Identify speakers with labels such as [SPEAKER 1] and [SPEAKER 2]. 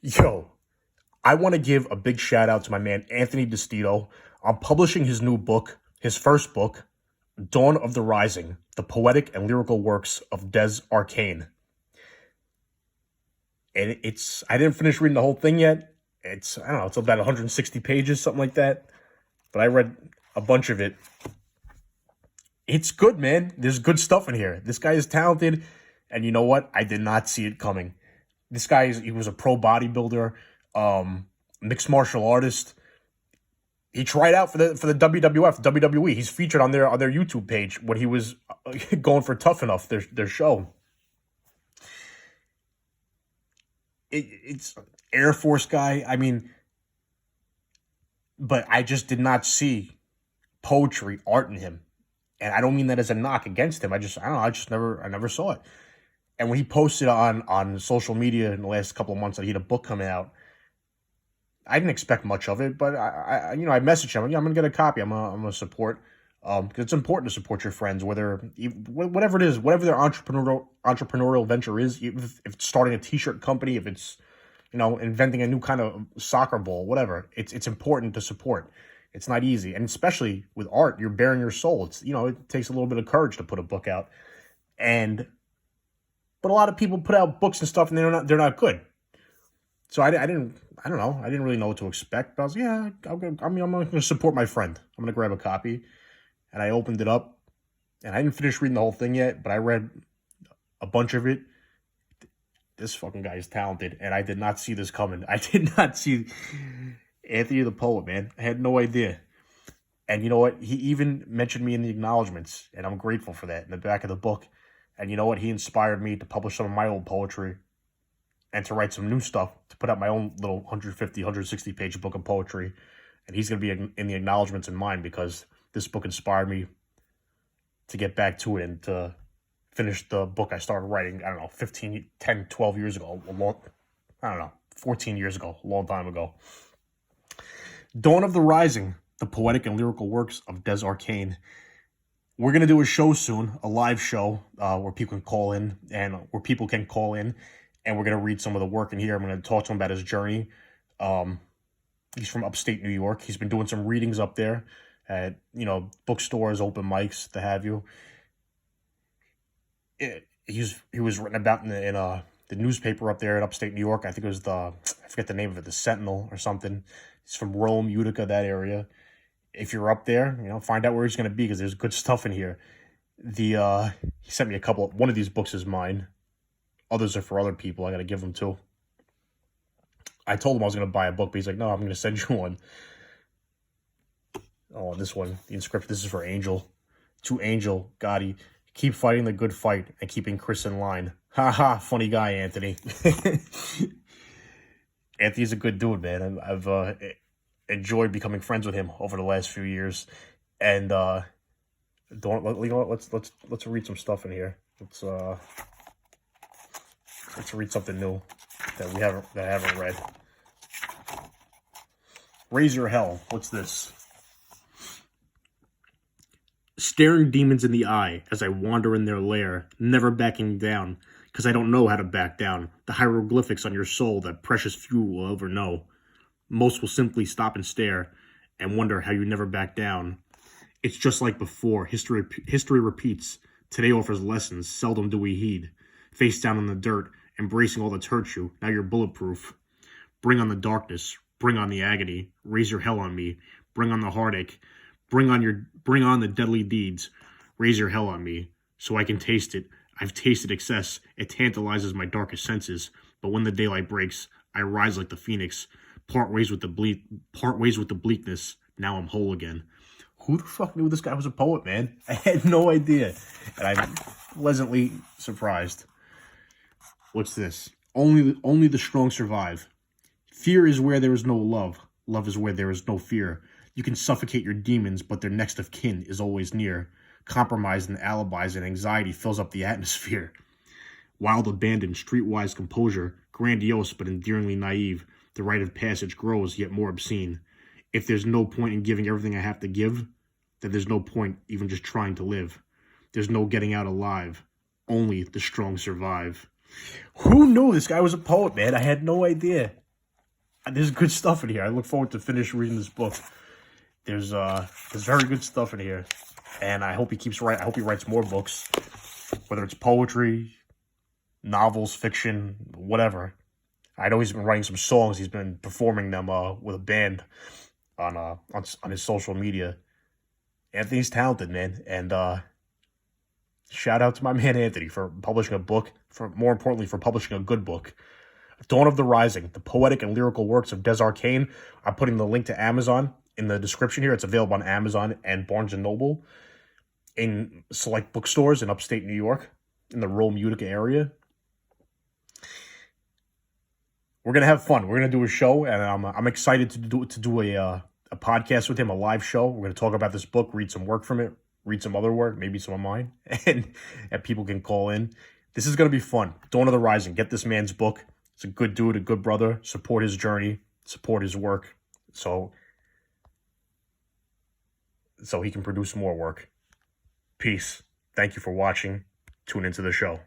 [SPEAKER 1] Yo, I want to give a big shout out to my man Anthony Destito. I'm publishing his new book, his first book, Dawn of the Rising, the poetic and lyrical works of Des Arcane. And I didn't finish reading the whole thing yet. I don't know, it's about 160 pages, something like that. But I read a bunch of it. It's good, man. There's good stuff in here. This guy is talented. And you know what? I did not see it coming. This guy, he was a pro bodybuilder, mixed martial artist. He tried out for the WWF, WWE. He's featured on their YouTube page when he was going for Tough Enough, their show. It's Air Force guy. I mean, but I just did not see poetry, art in him. And I don't mean that as a knock against him. I don't know. I never saw it. And when he posted on social media in the last couple of months that he had a book coming out, I didn't expect much of it. But I messaged him. Yeah, I'm gonna get a copy. I'm gonna support. Because it's important to support your friends, whatever it is, whatever their entrepreneurial venture is. If it's starting a T-shirt company, if it's inventing a new kind of soccer ball, whatever. It's important to support. It's not easy, and especially with art, you're bearing your soul. It takes a little bit of courage to put a book out, but a lot of people put out books and stuff, and they're not good. So I don't know. I didn't really know what to expect. But I was I'm going to support my friend. I'm going to grab a copy, and I opened it up, and I didn't finish reading the whole thing yet, but I read a bunch of it. This fucking guy is talented, and I did not see this coming. I did not see Anthony the Poet, man. I had no idea. And you know what? He even mentioned me in the acknowledgments, and I'm grateful for that in the back of the book. And you know what? He inspired me to publish some of my old poetry and to write some new stuff, to put out my own little 150, 160-page book of poetry. And he's going to be in the acknowledgments in mine because this book inspired me to get back to it and to finish the book I started writing, 12 years ago. 14 years ago, a long time ago. Dawn of the Rising, the poetic and lyrical works of Des Arcane. We're going to do a show soon, a live show where people can call in, and we're going to read some of the work in here. I'm going to talk to him about his journey. He's from upstate New York. He's been doing some readings up there at, bookstores, open mics, to have you. He was written about in the newspaper up there in upstate New York. I think it was I forget the name of it, the Sentinel or something. He's from Rome, Utica, that area. If you're up there, find out where he's going to be because there's good stuff in here. He sent me one of these books is mine. Others are for other people. I got to give them to. I told him I was going to buy a book, but he's like, no, I'm going to send you one. Oh, this one, the inscription, this is for Angel. To Angel, Gotti, keep fighting the good fight and keeping Chris in line. Ha ha, funny guy, Anthony. Anthony's a good dude, man. I've enjoyed becoming friends with him over the last few years, and let's read some stuff in here. Let's read something new that I haven't read. Raise Your Hell. What's this? Staring demons in the eye as I wander in their lair, never backing down, because I don't know how to back down. The hieroglyphics on your soul that precious few will ever know. Most will simply stop and stare and wonder how you never back down. It's just like before. History repeats. Today offers lessons. Seldom do we heed. Face down in the dirt, embracing all that's hurt you. Now you're bulletproof. Bring on the darkness. Bring on the agony. Raise your hell on me. Bring on the heartache. Bring on the deadly deeds. Raise your hell on me so I can taste it. I've tasted excess. It tantalizes my darkest senses. But when the daylight breaks, I rise like the phoenix. Part ways with the bleakness. Now I'm whole again. Who the fuck knew this guy was a poet, man? I had no idea. And I'm pleasantly surprised. What's this? Only the strong survive. Fear is where there is no love. Love is where there is no fear. You can suffocate your demons, but their next of kin is always near. Compromise and alibis and anxiety fills up the atmosphere. Wild abandon, streetwise composure, grandiose but endearingly naive. The rite of passage grows, yet more obscene. If there's no point in giving everything I have to give, then there's no point even just trying to live. There's no getting out alive. Only the strong survive. Who knew this guy was a poet, man? I had no idea. There's good stuff in here. I look forward to finish reading this book. There's very good stuff in here, and I hope he keeps writing. I hope he writes more books, whether it's poetry, novels, fiction, whatever. I know he's been writing some songs. He's been performing them with a band on his social media. Anthony's talented, man, and shout out to my man Anthony for publishing a book. For more importantly, for publishing a good book. Dawn of the Rising, the poetic and lyrical works of Des Arcane. I'm putting the link to Amazon in the description here. It's available on Amazon and Barnes & Noble in select bookstores in upstate New York, in the rural Utica area. We're going to have fun. We're going to do a show, and I'm excited to do a podcast with him, a live show. We're going to talk about this book, read some work from it, read some other work, maybe some of mine, and people can call in. This is going to be fun. Dawn of the Rising. Get this man's book. He's a good dude, a good brother. Support his journey. Support his work. So he can produce more work. Peace. Thank you for watching. Tune into the show.